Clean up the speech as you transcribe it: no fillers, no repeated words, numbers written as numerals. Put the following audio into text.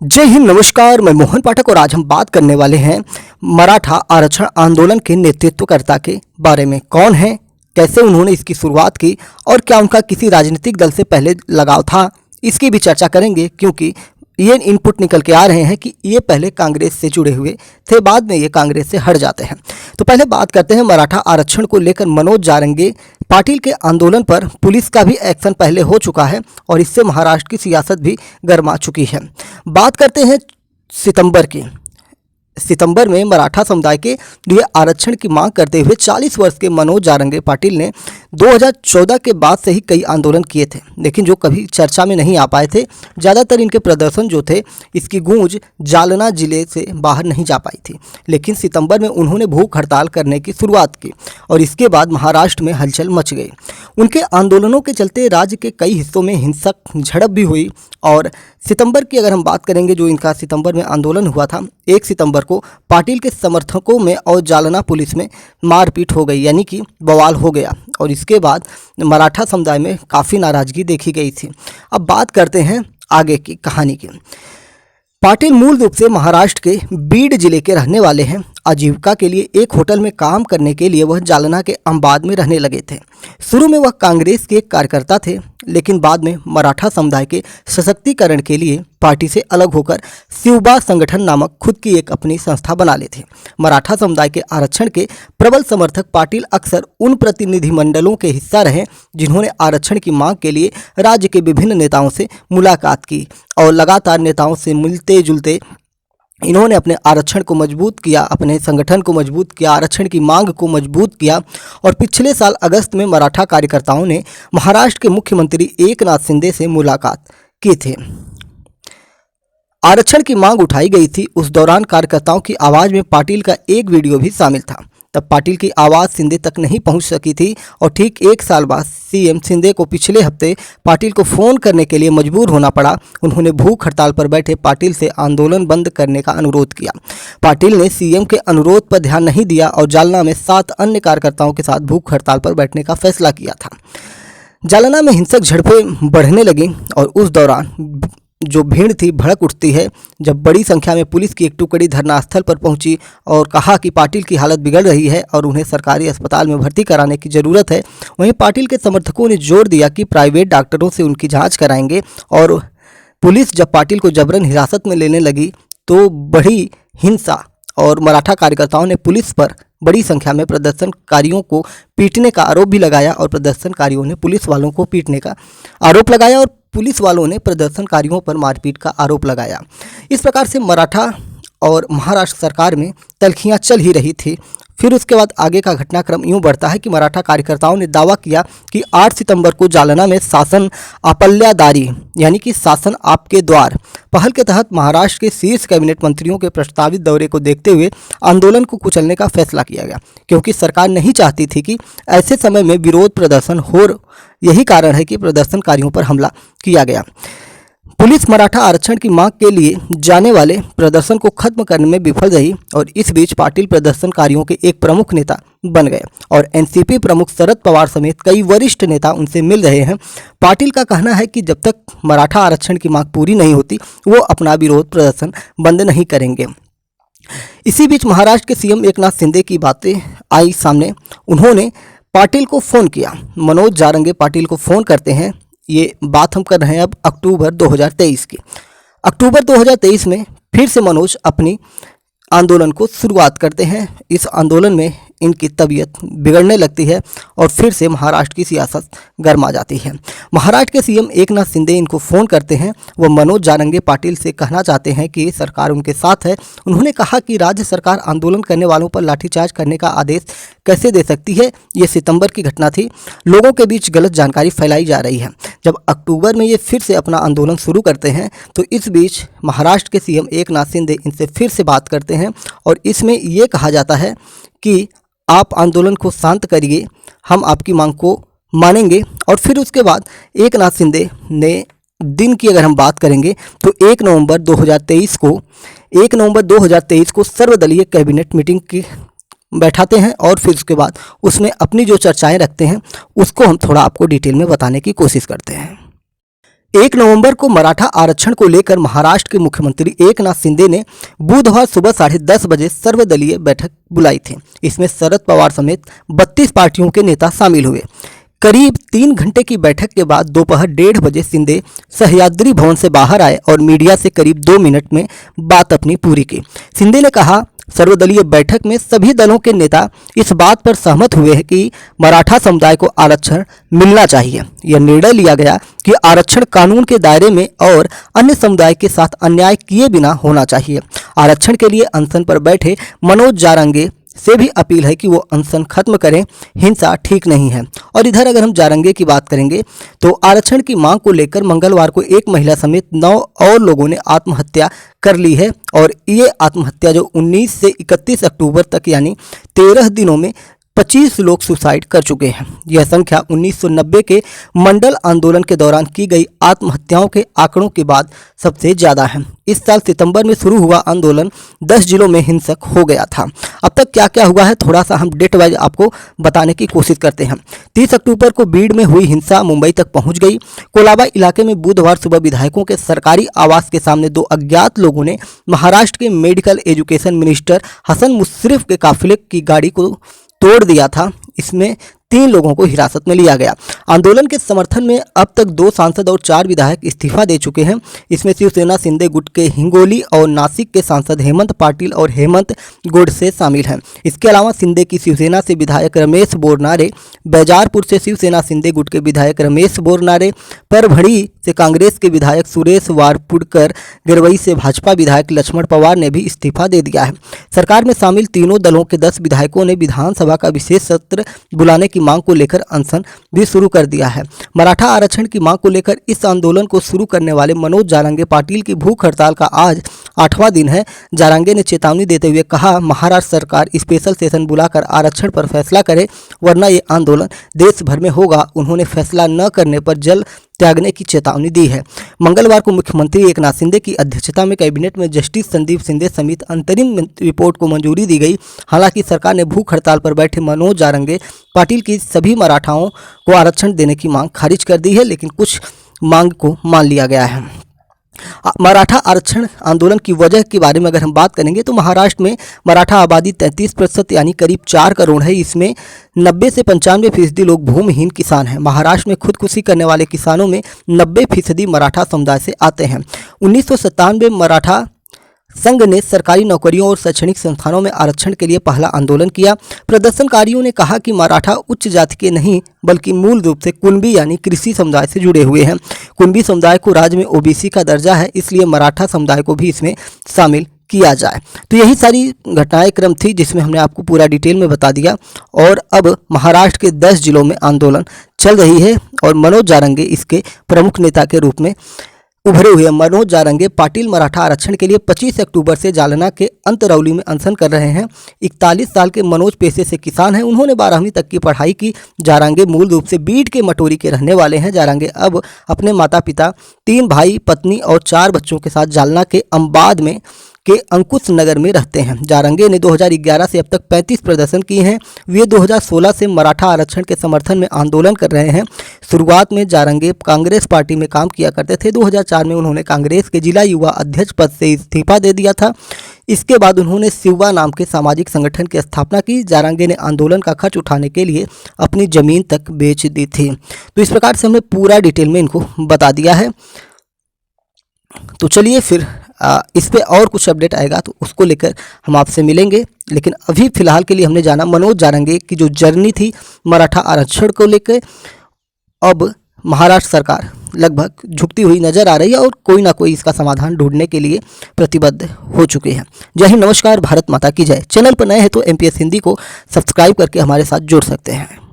जय हिंद, नमस्कार। मैं मोहन पाठक और आज हम बात करने वाले हैं मराठा आरक्षण आंदोलन के नेतृत्वकर्ता के बारे में। कौन है, कैसे उन्होंने इसकी शुरुआत की और क्या उनका किसी राजनीतिक दल से पहले लगाव था, इसकी भी चर्चा करेंगे। क्योंकि ये इनपुट निकल के आ रहे हैं कि ये पहले कांग्रेस से जुड़े हुए थे, बाद में ये कांग्रेस से हट जाते हैं। तो पहले बात करते हैं मराठा आरक्षण को लेकर मनोज जारंगे पाटिल के आंदोलन पर पुलिस का भी एक्शन पहले हो चुका है और इससे महाराष्ट्र की सियासत भी गर्मा चुकी है। बात करते हैं सितंबर की। सितंबर में मराठा समुदाय के लिए आरक्षण की मांग करते हुए 40 वर्ष के मनोज जारंगे पाटिल ने 2014 के बाद से ही कई आंदोलन किए थे, लेकिन जो कभी चर्चा में नहीं आ पाए थे। ज़्यादातर इनके प्रदर्शन जो थे, इसकी गूंज जालना जिले से बाहर नहीं जा पाई थी। लेकिन सितंबर में उन्होंने भूख हड़ताल करने की शुरुआत की और इसके बाद महाराष्ट्र में हलचल मच गई। उनके आंदोलनों के चलते राज्य के कई हिस्सों में हिंसक झड़प भी हुई। और सितंबर की अगर हम बात करेंगे, जो इनका सितंबर में आंदोलन हुआ था, 1 सितंबर को पाटिल के समर्थकों में और जालना पुलिस में मारपीट हो गई, यानी कि बवाल हो गया। और इसके बाद मराठा समुदाय में काफ़ी नाराज़गी देखी गई थी। अब बात करते हैं आगे की कहानी की। पाटिल मूल रूप से महाराष्ट्र के बीड जिले के रहने वाले हैं। आजीविका के लिए एक होटल में काम करने के लिए वह जालना के अंबाद में रहने लगे थे। शुरू में वह कांग्रेस के कार्यकर्ता थे, लेकिन बाद में मराठा समुदाय के सशक्तिकरण के लिए पार्टी से अलग होकर शिवबा संगठन नामक खुद की एक अपनी संस्था बना लेते। मराठा समुदाय के आरक्षण के प्रबल समर्थक पाटिल अक्सर उन प्रतिनिधिमंडलों के हिस्सा रहे जिन्होंने आरक्षण की मांग के लिए राज्य के विभिन्न नेताओं से मुलाकात की और लगातार नेताओं से मिलते जुलते इन्होंने अपने आरक्षण को मजबूत किया, अपने संगठन को मजबूत किया, आरक्षण की मांग को मजबूत किया। और पिछले साल अगस्त में मराठा कार्यकर्ताओं ने महाराष्ट्र के मुख्यमंत्री एकनाथ शिंदे से मुलाकात की थी। आरक्षण की मांग उठाई गई थी। उस दौरान कार्यकर्ताओं की आवाज़ में पाटिल का एक वीडियो भी शामिल था। तब पाटिल की आवाज़ शिंदे तक नहीं पहुंच सकी थी और ठीक 1 साल बाद सीएम शिंदे को पिछले हफ्ते पाटिल को फ़ोन करने के लिए मजबूर होना पड़ा। उन्होंने भूख हड़ताल पर बैठे पाटिल से आंदोलन बंद करने का अनुरोध किया। पाटिल ने सीएम के अनुरोध पर ध्यान नहीं दिया और जालना में 7 अन्य कार्यकर्ताओं के साथ भूख हड़ताल पर बैठने का फैसला किया था। जालना में हिंसक झड़पें बढ़ने लगीं और उस दौरान जो भीड़ थी भड़क उठती है जब बड़ी संख्या में पुलिस की एक टुकड़ी धरनास्थल पर पहुंची और कहा कि पाटिल की हालत बिगड़ रही है और उन्हें सरकारी अस्पताल में भर्ती कराने की ज़रूरत है। वहीं पाटिल के समर्थकों ने जोर दिया कि प्राइवेट डॉक्टरों से उनकी जांच कराएंगे। और पुलिस जब पाटिल को जबरन हिरासत में लेने लगी तो बड़ी हिंसा और मराठा कार्यकर्ताओं ने पुलिस पर बड़ी संख्या में प्रदर्शनकारियों को पीटने का आरोप भी लगाया और प्रदर्शनकारियों ने पुलिस वालों को पीटने का आरोप लगाया और पुलिस वालों ने प्रदर्शनकारियों पर मारपीट का आरोप लगाया। इस प्रकार से मराठा और महाराष्ट्र सरकार में तल्खियां चल ही रही थी। फिर उसके बाद आगे का घटनाक्रम यूँ बढ़ता है कि मराठा कार्यकर्ताओं ने दावा किया कि 8 सितंबर को जालना में शासन आपल्यादारी, यानी कि शासन आपके द्वार पहल के तहत महाराष्ट्र के शीर्ष कैबिनेट मंत्रियों के प्रस्तावित दौरे को देखते हुए आंदोलन को कुचलने का फैसला किया गया, क्योंकि सरकार नहीं चाहती थी कि ऐसे समय में विरोध प्रदर्शन हो। यही कारण है कि प्रदर्शनकारियों पर हमला किया गया। पुलिस मराठा आरक्षण की मांग के लिए जाने वाले प्रदर्शन को खत्म करने में विफल रही और इस बीच पाटिल प्रदर्शनकारियों के एक प्रमुख नेता बन गए और एनसीपी प्रमुख शरद पवार समेत कई वरिष्ठ नेता उनसे मिल रहे हैं। पाटिल का कहना है कि जब तक मराठा आरक्षण की मांग पूरी नहीं होती वो अपना विरोध प्रदर्शन बंद नहीं करेंगे। इसी बीच महाराष्ट्र के सीएम एकनाथ शिंदे की बातें आई सामने। उन्होंने पाटिल को फ़ोन किया। मनोज जारंगे पाटिल को फ़ोन करते हैं। ये बात हम कर रहे हैं अब अक्टूबर 2023 की। अक्टूबर 2023 में फिर से मनोज अपनी आंदोलन को शुरुआत करते हैं। इस आंदोलन में इनकी तबीयत बिगड़ने लगती है और फिर से महाराष्ट्र की सियासत गर्मा जाती है। महाराष्ट्र के सीएम एकनाथ शिंदे इनको फ़ोन करते हैं। वो मनोज जारंगे पाटिल से कहना चाहते हैं कि सरकार उनके साथ है। उन्होंने कहा कि राज्य सरकार आंदोलन करने वालों पर लाठीचार्ज करने का आदेश कैसे दे सकती है। ये सितंबर की घटना थी। लोगों के बीच गलत जानकारी फैलाई जा रही है। जब अक्टूबर में ये फिर से अपना आंदोलन शुरू करते हैं तो इस बीच महाराष्ट्र के सीएम एकनाथ शिंदे इनसे फिर से बात करते हैं और इसमें ये कहा जाता है कि आप आंदोलन को शांत करिए, हम आपकी मांग को मानेंगे। और फिर उसके बाद एकनाथ शिंदे ने दिन की अगर हम बात करेंगे तो 1 नवंबर 2023 को सर्वदलीय कैबिनेट मीटिंग की बैठाते हैं और फिर उसके बाद उसमें अपनी जो चर्चाएं रखते हैं उसको हम थोड़ा आपको डिटेल में बताने की कोशिश करते हैं। 1 नवंबर को मराठा आरक्षण को लेकर महाराष्ट्र के मुख्यमंत्री एकनाथ शिंदे ने बुधवार सुबह 10:30 बजे सर्वदलीय बैठक बुलाई थी। इसमें शरद पवार समेत 32 पार्टियों के नेता शामिल हुए। करीब 3 घंटे की बैठक के बाद दोपहर 1:30 बजे शिंदे सह्याद्री भवन से बाहर आए और मीडिया से करीब 2 मिनट में बात अपनी पूरी की। शिंदे ने कहा, सर्वदलीय बैठक में सभी दलों के नेता इस बात पर सहमत हुए हैं कि मराठा समुदाय को आरक्षण मिलना चाहिए। यह निर्णय लिया गया कि आरक्षण कानून के दायरे में और अन्य समुदाय के साथ अन्याय किए बिना होना चाहिए। आरक्षण के लिए अनशन पर बैठे मनोज जारंगे से भी अपील है कि वो अनशन खत्म करें, हिंसा ठीक नहीं है। और इधर अगर हम जारंगे की बात करेंगे तो आरक्षण की मांग को लेकर मंगलवार को एक महिला समेत 9 और लोगों ने आत्महत्या कर ली है और ये आत्महत्या जो 19 से 31 अक्टूबर तक यानी 13 दिनों में 25 लोग सुसाइड कर चुके हैं। यह संख्या 1990 के मंडल आंदोलन के दौरान की गई आत्महत्याओं के आंकड़ों के बाद सबसे ज़्यादा है। इस साल सितंबर में शुरू हुआ आंदोलन 10 जिलों में हिंसक हो गया था। अब तक क्या क्या हुआ है थोड़ा सा हम डेट वाइज आपको बताने की कोशिश करते हैं। 30 अक्टूबर को बीड़ में हुई हिंसा मुंबई तक पहुंच गई। कोलाबा इलाके में बुधवार सुबह विधायकों के सरकारी आवास के सामने 2 अज्ञात लोगों ने महाराष्ट्र के medical education minister Hasan Mushrif के काफिले की गाड़ी को तोड़ दिया था। इसमें 3 लोगों को हिरासत में लिया गया। आंदोलन के समर्थन में अब तक 2 सांसद और 4 विधायक इस्तीफा दे चुके हैं। इसमें शिवसेना शिंदे गुट के हिंगोली और नासिक के सांसद हेमंत पाटिल और हेमंत गोडसे शामिल हैं। इसके अलावा शिंदे की शिवसेना से विधायक रमेश बोरनारे, बैजारपुर से शिवसेना शिंदे गुट के विधायक रमेश बोरनारे, परभणी से कांग्रेस के विधायक सुरेश वारपुड़कर, गिरवई से भाजपा विधायक लक्ष्मण पवार ने भी इस्तीफा दे दिया है। सरकार में शामिल तीनों दलों के 10 विधायकों ने विधानसभा का विशेष सत्र बुलाने की मांग को लेकर अनशन भी शुरू कर दिया है। मराठा आरक्षण की मांग को लेकर इस आंदोलन को शुरू करने वाले मनोज जारंगे पाटिल की भूख हड़ताल का आज 8वां दिन है। जारंगे ने चेतावनी देते हुए कहा, महाराष्ट्र सरकार स्पेशल सेशन बुलाकर आरक्षण पर फैसला करे वरना ये आंदोलन देश भर में होगा। उन्होंने फैसला न करने पर जल त्यागने की चेतावनी दी है। मंगलवार को मुख्यमंत्री एकनाथ शिंदे की अध्यक्षता में कैबिनेट में जस्टिस संदीप शिंदे समेत अंतरिम रिपोर्ट को मंजूरी दी गई। हालांकि सरकार ने भूख हड़ताल पर बैठे मनोज जारंगे पाटिल की सभी मराठाओं को आरक्षण देने की मांग खारिज कर दी है, लेकिन कुछ मांग को मान लिया गया है। मराठा आरक्षण आंदोलन की वजह के बारे में अगर हम बात करेंगे तो महाराष्ट्र में मराठा आबादी 33% यानी करीब 4 करोड़ है। इसमें 90 से 95% लोग भूमिहीन किसान हैं। महाराष्ट्र में खुदकुशी करने वाले किसानों में 90% मराठा समुदाय से आते हैं। 1997 में मराठा संघ ने सरकारी नौकरियों और शैक्षणिक संस्थानों में आरक्षण के लिए पहला आंदोलन किया। प्रदर्शनकारियों ने कहा कि मराठा उच्च जाति के नहीं बल्कि मूल रूप से कुणबी यानी कृषि समुदाय से जुड़े हुए हैं। कुणबी समुदाय को राज्य में ओबीसी का दर्जा है, इसलिए मराठा समुदाय को भी इसमें शामिल किया जाए। तो यही सारी घटनाएं क्रम थी जिसमें हमने आपको पूरा डिटेल में बता दिया। और अब महाराष्ट्र के 10 जिलों में आंदोलन चल रही है और मनोज जारंगे इसके प्रमुख नेता के रूप में उभरे हुए। मनोज जारंगे पाटिल मराठा आरक्षण के लिए 25 अक्टूबर से जालना के अंतरौली में अनशन कर रहे हैं। 41 साल के मनोज पेशे से किसान हैं। उन्होंने 12वीं तक की पढ़ाई की। जारंगे मूल रूप से बीड के मटोरी के रहने वाले हैं। जारंगे अब अपने माता पिता, 3 भाई, पत्नी और 4 बच्चों के साथ जालना के अम्बाद में के अंकुश नगर में रहते हैं। जारंगे ने 2011 से अब तक 35 प्रदर्शन किए हैं। वे 2016 से मराठा आरक्षण के समर्थन में आंदोलन कर रहे हैं। शुरुआत में जारंगे कांग्रेस पार्टी में काम किया करते थे। 2004 में उन्होंने कांग्रेस के जिला युवा अध्यक्ष पद से इस्तीफा दे दिया था। इसके बाद उन्होंने शिवा नाम के सामाजिक संगठन की स्थापना की। जारंगे ने आंदोलन का खर्च उठाने के लिए अपनी ज़मीन तक बेच दी थी। तो इस प्रकार से हमने पूरा डिटेल में इनको बता दिया है। तो चलिए फिर इस पे और कुछ अपडेट आएगा तो उसको लेकर हम आपसे मिलेंगे। लेकिन अभी फिलहाल के लिए हमने जाना मनोज जारंगे की जो जर्नी थी मराठा आरक्षण को लेकर, अब महाराष्ट्र सरकार लगभग झुकती हुई नजर आ रही है और कोई ना कोई इसका समाधान ढूंढने के लिए प्रतिबद्ध हो चुके हैं। जय हिंद, नमस्कार, भारत माता की जय। चैनल पर नए हैं तो MPS हिंदी को सब्सक्राइब करके हमारे साथ जुड़ सकते हैं।